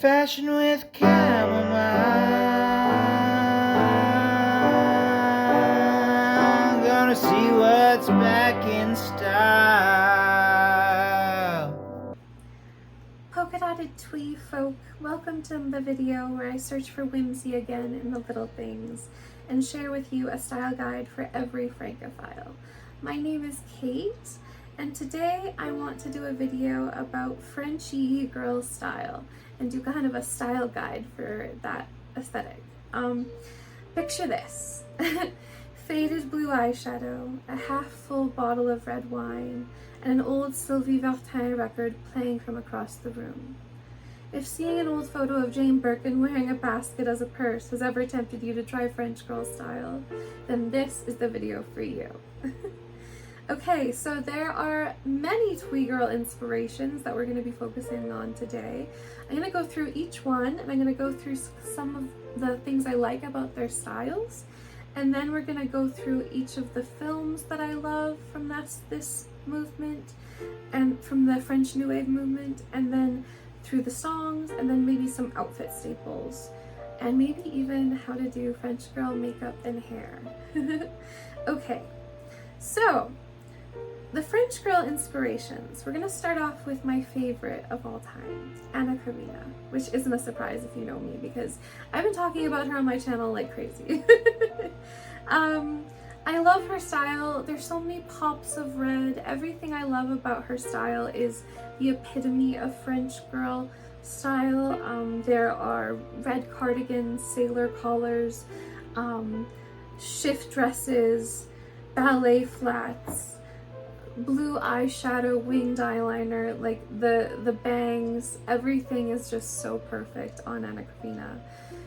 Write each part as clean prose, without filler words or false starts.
Fashion with chamomile. Gonna see what's back in style. Polka dotted twee folk, welcome to the video where I search for whimsy again in the little things and share with you a style guide for every Francophile. My name is Kate, and today I want to do a video about French Yeye girl style and do kind of a style guide for that aesthetic. Picture this. Faded blue eyeshadow, a half-full bottle of red wine, and an old Sylvie Vartan record playing from across the room. If seeing an old photo of Jane Birkin wearing a basket as a purse has ever tempted you to try French girl style, then this is the video for you. Okay, so there are many twee girl inspirations that we're going to be focusing on today. I'm going to go through each one, and I'm going to go through some of the things I like about their styles, and then we're going to go through each of the films that I love from this movement and from the French New Wave movement, and then through the songs, and then maybe some outfit staples, and maybe even how to do French girl makeup and hair. Okay, so the French girl inspirations. We're going to start off with my favorite of all time, Anna Karina, which isn't a surprise if you know me because I've been talking about her on my channel like crazy. I love her style. There's so many pops of red. Everything I love about her style is the epitome of French girl style. There are red cardigans, sailor collars, shift dresses, ballet flats, blue eyeshadow, winged eyeliner, like the bangs, everything is just so perfect on Anna Karina.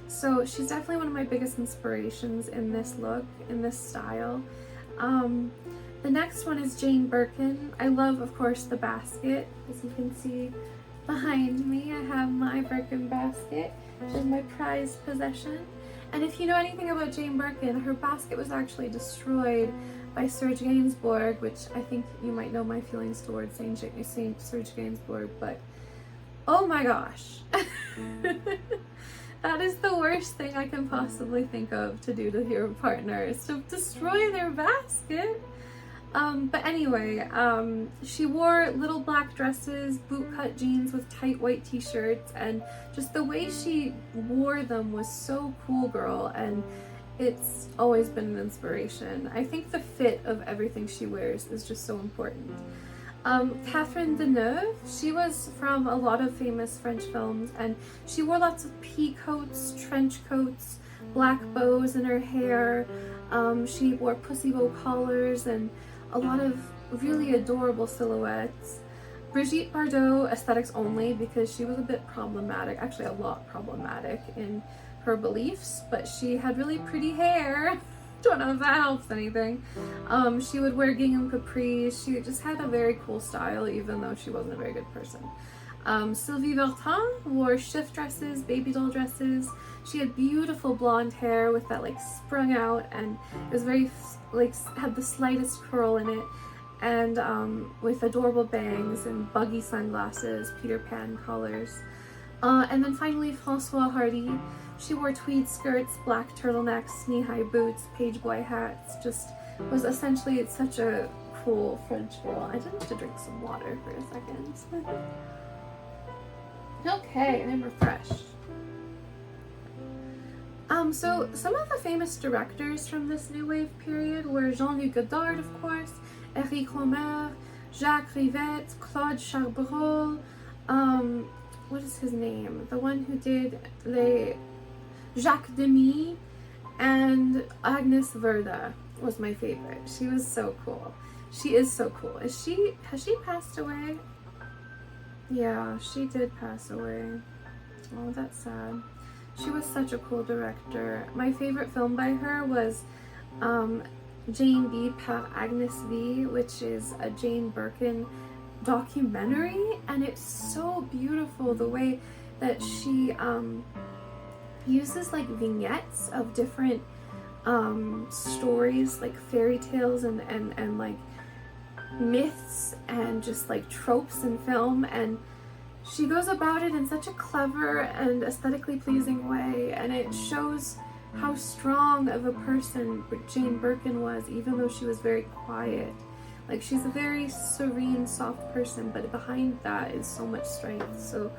So she's definitely one of my biggest inspirations in this look, in this style. The next one is Jane Birkin. I love, of course, the basket. As you can see behind me, I have my Birkin basket, which is my prized possession. And if you know anything about Jane Birkin, her basket was actually destroyed by Serge Gainsbourg, which I think you might know my feelings towards Saint Serge Gainsbourg, but oh my gosh. That is the worst thing I can possibly think of to do to your partner, is to destroy their basket. But anyway, she wore little black dresses, bootcut jeans with tight white t-shirts, and just the way she wore them was so cool, girl, and it's always been an inspiration. I think the fit of everything she wears is just so important. Catherine Deneuve, she was from a lot of famous French films, and she wore lots of pea coats, trench coats, black bows in her hair. She wore pussy bow collars and a lot of really adorable silhouettes. Brigitte Bardot, aesthetics only, because she was a bit problematic, actually a lot problematic in her beliefs, but she had really pretty hair. Don't know if that helps anything. She would wear gingham capris. She just had a very cool style, even though she wasn't a very good person. Sylvie Vartan wore shift dresses, baby doll dresses. She had beautiful blonde hair with that like sprung out, and it was very like had the slightest curl in it, and with adorable bangs and buggy sunglasses, Peter Pan collars. And then finally François Hardy. She wore tweed skirts, black turtlenecks, knee-high boots, page boy hats, just was essentially such a cool French girl. I did have to drink some water for a second. Okay, I'm refreshed. So some of the famous directors from this new wave period were Jean-Luc Godard, of course, Éric Rohmer, Jacques Rivette, Claude Chabrol, what is his name? The one who did Jacques Demy, and Agnes Verda was my favorite. She was so cool. She is so cool. Has she passed away? Yeah, she did pass away. Oh, that's sad. She was such a cool director. My favorite film by her was Jane B par Agnes V, which is a Jane Birkin documentary, and it's so beautiful the way that she uses like vignettes of different stories, like fairy tales and like myths and just like tropes in film, and she goes about it in such a clever and aesthetically pleasing way, and it shows how strong of a person Jane Birkin was, even though she was very quiet. Like, she's a very serene, soft person, but behind that is so much strength. So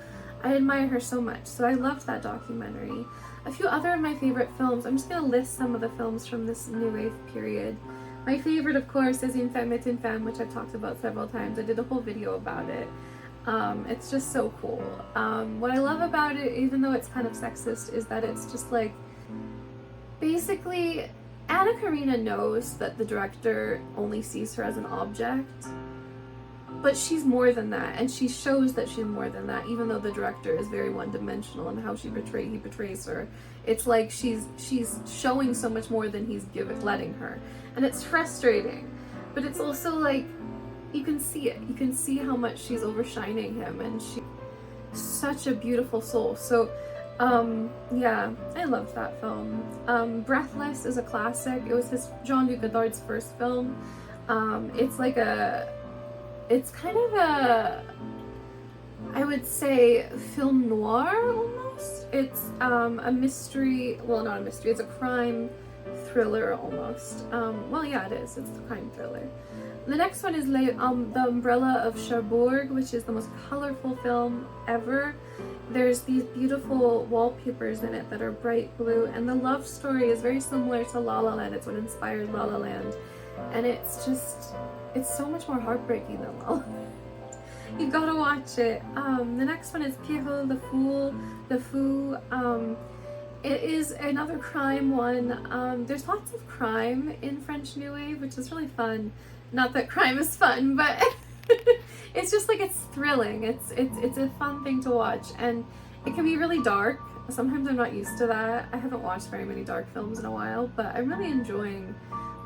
I admire her so much. So I loved that documentary. A few other of my favorite films, I'm just going to list some of the films from this New Wave period. My favorite, of course, is Une Femme est une Femme, which I've talked about several times. I did a whole video about it. It's just so cool. What I love about it, even though it's kind of sexist, is that it's just like, basically, Anna Karina knows that the director only sees her as an object, but she's more than that, and she shows that she's more than that, even though the director is very one-dimensional in how he portrays her. It's like she's showing so much more than he's letting her, and it's frustrating, but it's also like, you can see it. You can see how much she's overshining him, and she's such a beautiful soul. So yeah, I loved that film. Breathless is a classic. It was Jean-Luc Godard's first film. It's kind of a, I would say, film noir almost. It's a mystery, well, not a mystery, it's a crime thriller almost. Well, yeah, it is. It's a crime thriller. The next one is The Umbrella of Cherbourg, which is the most colorful film ever. There's these beautiful wallpapers in it that are bright blue, and the love story is very similar to La La Land. It's what inspired La La Land, and it's so much more heartbreaking than La La Land. You gotta watch it. The next one is Pierrot the Fou. It is another crime one. There's lots of crime in French New Wave, which is really fun. Not that crime is fun, but it's just like, it's thrilling. It's a fun thing to watch, and it can be really dark. Sometimes I'm not used to that. I haven't watched very many dark films in a while, but I'm really enjoying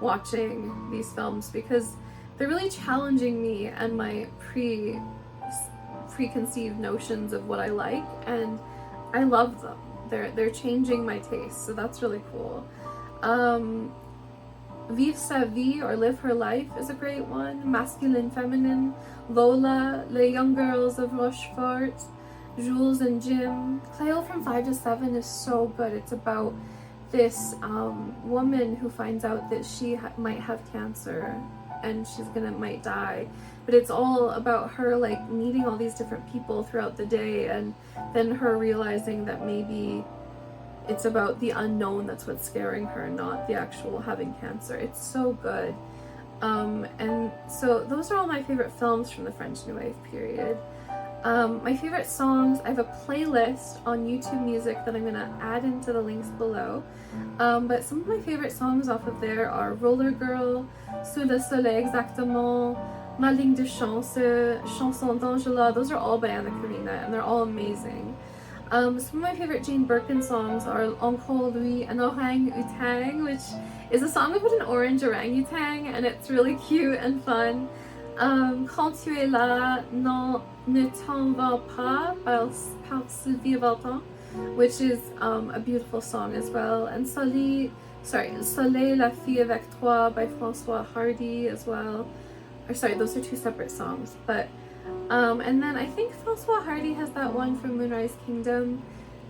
watching these films because they're really challenging me and my preconceived notions of what I like, and I love them. They're changing my taste, so that's really cool. Vivre sa vie, or Live Her Life, is a great one. Masculine, Feminine, Lola, Les Young Girls of Rochefort, Jules and Jim. Cleo from 5 to 7 is so good. It's about this woman who finds out that she might have cancer and might die, but it's all about her like meeting all these different people throughout the day, and then her realizing that maybe it's about the unknown that's what's scaring her, not the actual having cancer. It's so good. And so those are all my favorite films from the French New Wave period. My favorite songs, I have a playlist on YouTube Music that I'm going to add into the links below. But some of my favorite songs off of there are Roller Girl, Sous le Soleil Exactement, Ma Ligne de Chance, Chanson d'Angela. Those are all by Anna Karina, and they're all amazing. Some of my favorite Jane Birkin songs are Encore Lui, an Orang-Outang, which is a song about an orange orangutan, and it's really cute and fun. Quand tu es là, non, ne t'en vas pas, par Sylvie Vartan, which is a beautiful song as well. And Soleil la fille avec toi by François Hardy as well. Or sorry, those are two separate songs, but and then I think François Hardy has that one from Moonrise Kingdom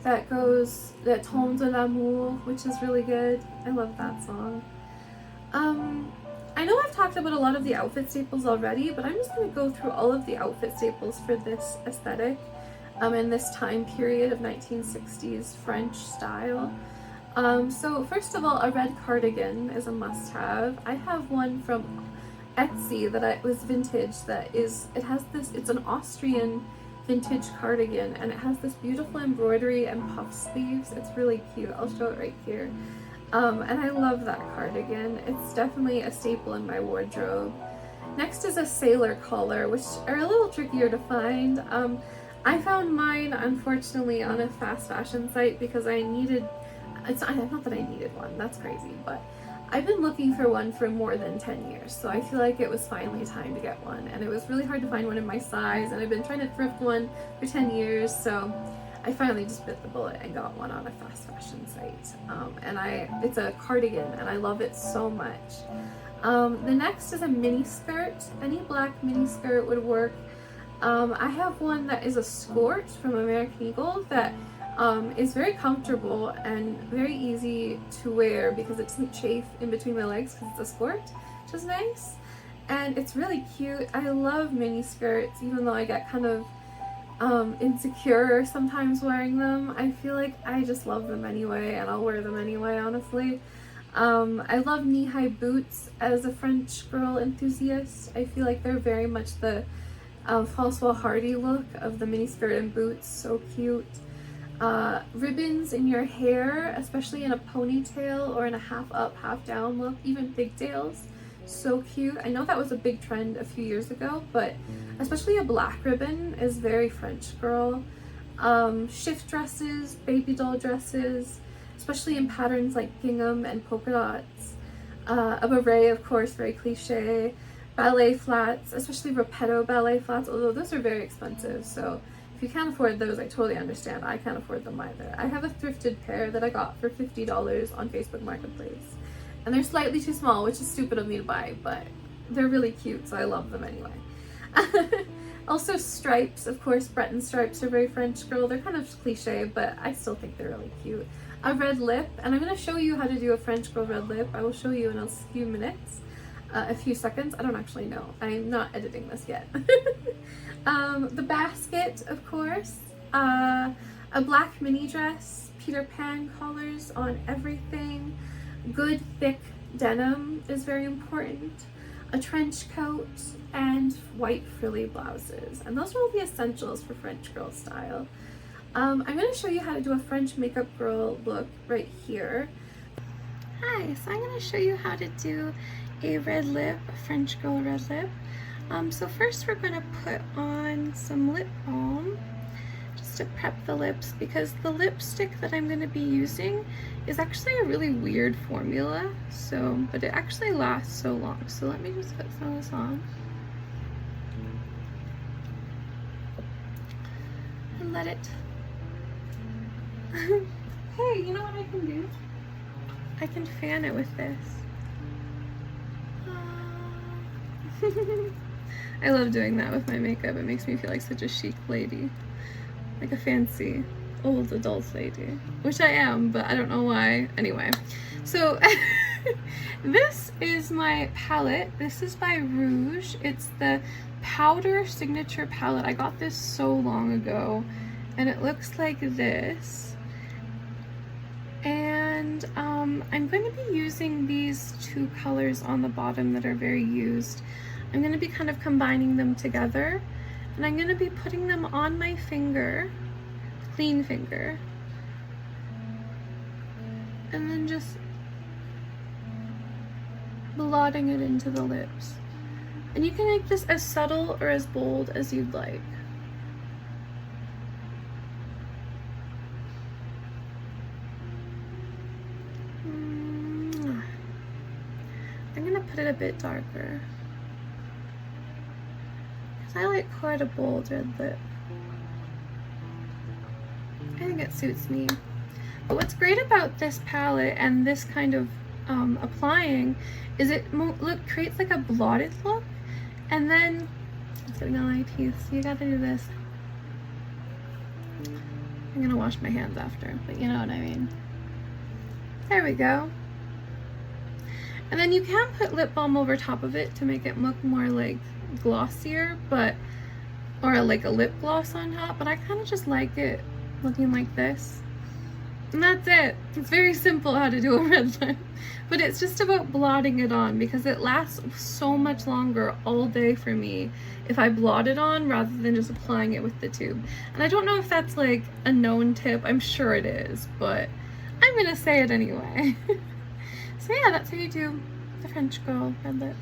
that goes, Le Ton de l'Amour, which is really good. I love that song. I know I've talked about a lot of the outfit staples already, but I'm just going to go through all of the outfit staples for this aesthetic in this time period of 1960s French style. So first of all, a red cardigan is a must-have. I have one from Etsy that was vintage, it's an Austrian vintage cardigan, and it has this beautiful embroidery and puff sleeves. It's really cute. I'll show it right here. And I love that cardigan. It's definitely a staple in my wardrobe. Next is a sailor collar, which are a little trickier to find. I found mine, unfortunately, on a fast fashion site because not that I needed one, that's crazy, but I've been looking for one for more than 10 years, so I feel like it was finally time to get one, and it was really hard to find one in my size, and I've been trying to thrift one for 10 years, so I finally just bit the bullet and got one on a fast fashion site. It's a cardigan, and I love it so much. The next is a mini skirt. Any black mini skirt would work. I have one that is a skirt from American Eagle that is very comfortable and very easy to wear because it doesn't chafe in between my legs because it's a skirt, which is nice. And it's really cute. I love mini skirts, even though I get kind of insecure sometimes wearing them. I feel like I just love them anyway, and I'll wear them anyway, honestly. I love knee-high boots as a French girl enthusiast. I feel like they're very much the François Hardy look of the miniskirt and boots. So cute. Ribbons in your hair, especially in a ponytail or in a half up, half down look, even pigtails. So cute. I know that was a big trend a few years ago, but especially a black ribbon is very French girl. Shift dresses, baby doll dresses, especially in patterns like gingham and polka dots. A beret, of course, very cliche. Ballet flats, especially Repetto ballet flats, although those are very expensive, so if you can't afford those, I totally understand. I can't afford them either. I have a thrifted pair that I got for $50 on Facebook Marketplace, and they're slightly too small, which is stupid of me to buy, but they're really cute, so I love them anyway. Also stripes, of course, Breton stripes are very French girl. They're kind of cliche, but I still think they're really cute. A red lip, and I'm going to show you how to do a French girl red lip. I will show you in a few minutes, a few seconds. I don't actually know. I'm not editing this yet. The basket, of course. A black mini dress, Peter Pan collars on everything. Good thick denim is very important. A trench coat and white frilly blouses. And those are all the essentials for French girl style. I'm going to show you how to do a French makeup girl look right here. Hi, so I'm going to show you how to do a red lip, a French girl red lip. So first we're going to put on some lip balm just to prep the lips, because the lipstick that I'm going to be using is actually a really weird formula, but it actually lasts so long. So let me just put some of this on and let it. Hey, you know what I can do? I can fan it with this. I love doing that with my makeup. It makes me feel like such a chic lady. Like a fancy old adult lady. Which I am, but I don't know why. Anyway, so this is my palette. This is by Rouge. It's the Powder Signature palette. I got this so long ago, and it looks like this. And I'm going to be using these two colors on the bottom that are very used. I'm going to be kind of combining them together, and I'm going to be putting them on my finger, clean finger, and then just blotting it into the lips. And you can make this as subtle or as bold as you'd like. I'm gonna put it a bit darker, because I like quite a bold red lip. I think it suits me. But what's great about this palette and this kind of applying is it creates like a blotted look, and then it's getting on my teeth, so you gotta do this. I'm gonna wash my hands after, but you know what I mean. There we go. And then you can put lip balm over top of it to make it look more like glossier, or like a lip gloss on top, but I kind of just like it looking like this. And that's it. It's very simple how to do a red lip, but it's just about blotting it on, because it lasts so much longer all day for me if I blot it on rather than just applying it with the tube. And I don't know if that's like a known tip. I'm sure it is, but I'm gonna say it anyway. So yeah, that's how you do the French girl red lip.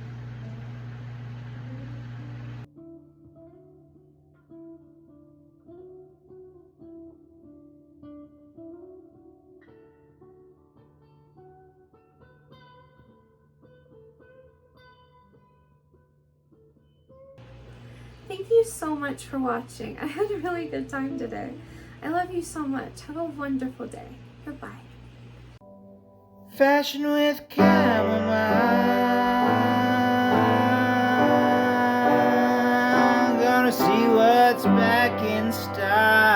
Thank you so much for watching. I had a really good time today. I love you so much. Have a wonderful day. Goodbye. Fashion with chamomile. Gonna gonna see what's back in style.